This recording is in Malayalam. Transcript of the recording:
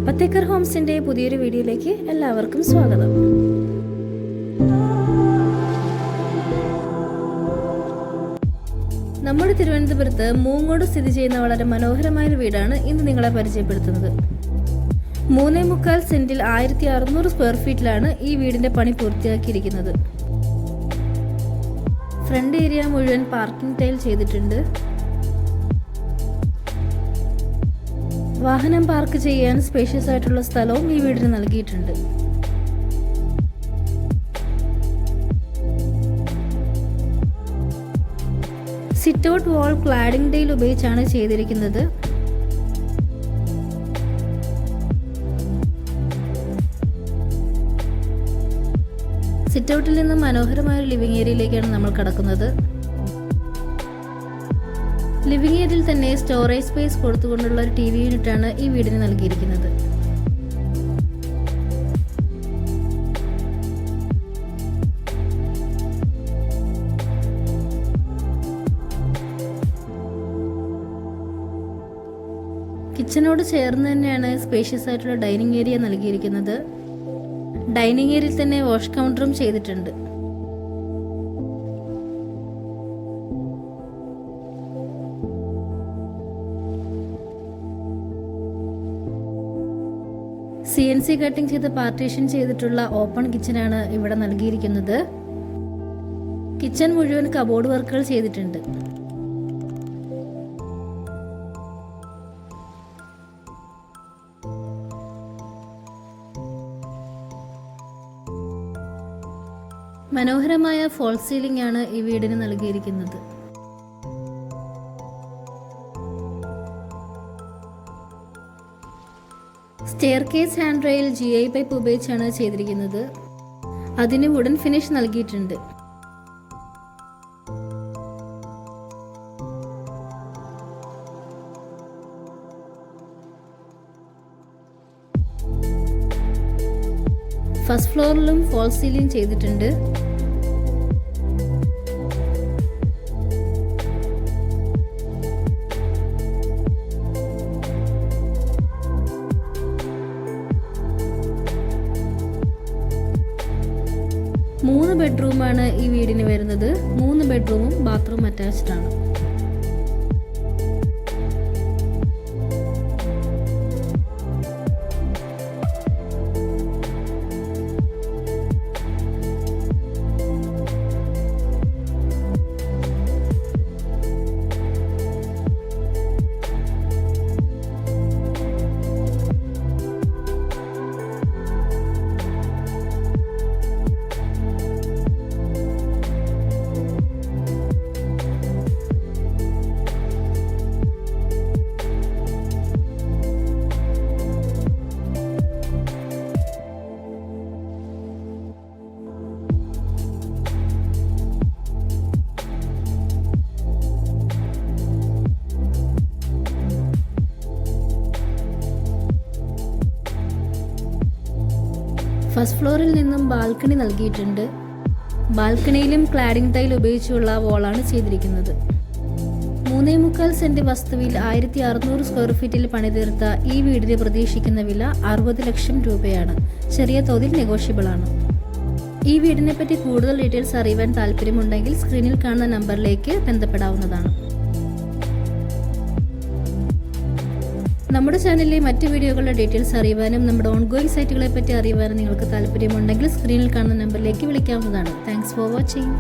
പത്തേക്കർ ഹോംസിൻ്റെ പുതിയൊരു വീഡിയോയിലേക്ക് എല്ലാവർക്കും സ്വാഗതം. നമ്മുടെ തിരുവനന്തപുരത്ത് മൂങ്ങോട് സ്ഥിതി ചെയ്യുന്ന വളരെ മനോഹരമായ വീടാണ് ഇന്ന് നിങ്ങളെ പരിചയപ്പെടുത്തുന്നത്. 3.25 സെന്റിൽ 1600 സ്ക്വയർ ഫീറ്റിലാണ് ഈ വീടിന്റെ പണി പൂർത്തിയാക്കിയിരിക്കുന്നത്. ഫ്രണ്ട് ഏരിയ മുഴുവൻ പാർക്കിംഗ് ടൈൽ ചെയ്തിട്ടുണ്ട്. വാഹനം പാർക്ക് ചെയ്യാൻ സ്പേഷ്യസ് ആയിട്ടുള്ള സ്ഥലവും ഈ വീടിന് നൽകിയിട്ടുണ്ട്. സിറ്റ് ഔട്ട് വാൾ ക്ലാഡിംഗ് ടൈൽ ഉപയോഗിച്ചാണ് ചെയ്തിരിക്കുന്നത്. സിറ്റ് ഔട്ടിൽ നിന്ന് മനോഹരമായ ഒരു ലിവിംഗ് ഏരിയയിലേക്കാണ് നമ്മൾ കടക്കുന്നത്. ലിവിംഗ് ഏരിയയിൽ തന്നെ സ്റ്റോറേജ് സ്പേസ് കൊടുത്തുകൊണ്ടുള്ള ഒരു TV യൂണിറ്റാണ് ഈ വീടിന് നൽകിയിരിക്കുന്നത്. കിച്ചനോട് ചേർന്ന് തന്നെയാണ് സ്പേഷ്യസ് ആയിട്ടുള്ള ഡൈനിങ് ഏരിയ നൽകിയിരിക്കുന്നത്. ഡൈനിങ് ഏരിയയിൽ തന്നെ വാഷ് കൗണ്ടറും ചെയ്തിട്ടുണ്ട്. CNC കട്ടിംഗ് ചെയ്ത് പാർട്ടീഷൻ ചെയ്തിട്ടുള്ള ഓപ്പൺ കിച്ചനാണ് ഇവിടെ നൽകിയിരിക്കുന്നത്. കിച്ചൺ മുഴുവൻ കബോർഡ് വർക്കുകൾ ചെയ്തിട്ടുണ്ട്. മനോഹരമായ ഫോൾ സീലിംഗ് ആണ് ഈ വീടിന് നൽകിയിരിക്കുന്നത്. Staircase hand rail GI pipe ഉപയോഗിച്ചാണ് ചെയ്തിരിക്കുന്നത്. അതിന് വുഡൻ ഫിനിഷ് നൽകിയിട്ടുണ്ട്. ഫസ്റ്റ് ഫ്ലോറിലും ഫോൾ സീലിംഗ് ചെയ്തിട്ടുണ്ട്. മൂന്ന് ബെഡ്റൂമാണ് ഈ വീടിന് വരുന്നത്. 3 ബെഡ്റൂമും ബാത്റൂം അറ്റാച്ച്ഡ് ആണ്. ഫസ്റ്റ് ഫ്ലോറിൽ നിന്നും ബാൽക്കണി നൽകിയിട്ടുണ്ട്. ബാൽക്കണിയിലും ക്ലാഡിംഗ് ടൈൽ ഉപയോഗിച്ചുള്ള വോളാണ് ചെയ്തിരിക്കുന്നത്. 3.25 സെന്റ് വസ്തുവിൽ 1600 സ്ക്വയർ ഫീറ്റിൽ പണിതീർത്ത ഈ വീടിന് പ്രതീക്ഷിക്കുന്ന വില 60 ലക്ഷം രൂപയാണ്. ചെറിയ തോതിൽ നെഗോഷ്യബിൾ ആണ്. ഈ വീടിനെ പറ്റി കൂടുതൽ ഡീറ്റെയിൽസ് അറിയാൻ താല്പര്യമുണ്ടെങ്കിൽ സ്ക്രീനിൽ കാണുന്ന നമ്പറിലേക്ക് ബന്ധപ്പെടാവുന്നതാണ്. നമ്മുടെ ചാനലിലെ മറ്റ് വീഡിയോകളുടെ ഡീറ്റെയിൽസ് അറിയുവാനും നമ്മുടെ ഓൺഗോയിങ് സൈറ്റുകളെ പറ്റി അറിയുവാനും നിങ്ങൾക്ക് താല്പര്യമുണ്ടെങ്കിൽ സ്ക്രീനിൽ കാണുന്ന നമ്പറിലേക്ക് വിളിക്കാവുന്നതാണ്. Thanks for watching.